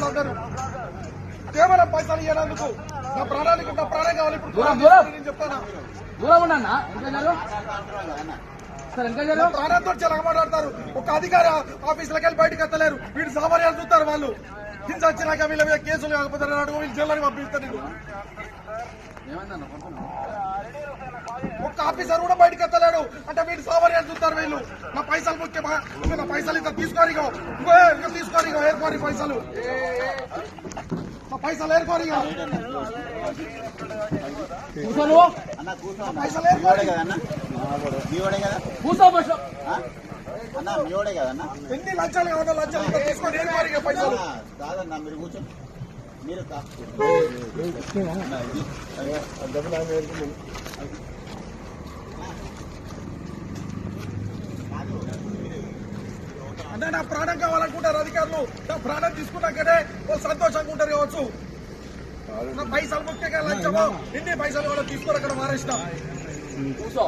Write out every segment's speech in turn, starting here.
వీళ్ళు అందరూ కేవలం పైసలు ఇవ్వనందుకు నా ప్రాణానికి నా ప్రాణం కావాలి. ఇప్పుడు నేను చెప్తానా ప్రాణంతో చాలా మాట్లాడతారు. ఒక అధికారి ఆఫీసులకి వెళ్ళి బయటకు ఎత్తలేరు. వీడు సామాన్యాలు చూస్తారు. వాళ్ళు హింస వచ్చినాక వీళ్ళ మీద కేసులు కాకపోతే వీళ్ళు జైల్లోకి పంపిస్తారు. ఒక్క ఆఫీసర్ కూడా బయటకు ఎత్తలేడు అంటే వీడు సామాన్యాలు చూస్తారు. వీళ్ళు నా పైసలు ముఖ్యమా, నా పైసలు ఇంకా తీసుకోరిగో, ఇంకా తీసుకోరిగో, ఏర్కోరి పైసలు, నా పైసలు ఏర్కోరిగో, పైసలు ఏర్కోరి. ఎన్ని లక్షలు కావాలో లక్షలు తీసుకొని ఏర్కోరిగో పైసలు. అంటే నా ప్రాణం కావాలనుకుంటారు అధికారులు. నా ప్రాణం తీసుకున్నాకనే వాళ్ళు సంతోషంగా ఉంటారు కావచ్చు. నా పైసలు ముఖ్యంగా లంచమో ఎన్ని పైసలు కూడా తీసుకొని అక్కడ మారేసిన కూర్చో.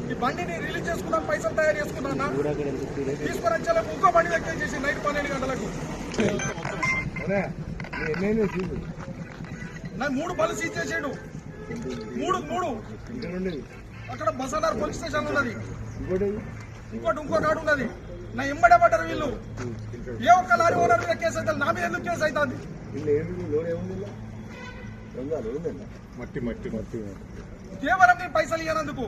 ఈ బండిని రిలీజ్ చేసుకున్నాం, పైసలు తయారు చేసుకున్నా తీసుకొని వచ్చేలకు ఇంకో బండి వ్యక్తం చేసి నైట్ 12 గంటలకు నాకు 3 బళ్ళు సీజ్ చేసాడు. 3 అక్కడ బసనార్ పోలీస్ స్టేషన్ ఉన్నది. ఇంకో కాడు ఉన్నది. నా ఎంబడబడ్డారు వీళ్ళు. ఏ ఒక్క లారీ ఓనర్ మీద కేసు అవుతుంది, నా మీద ఎందుకు కేసు అవుతుంది? కేవలం నేను పైసలు ఇవ్వనందుకు.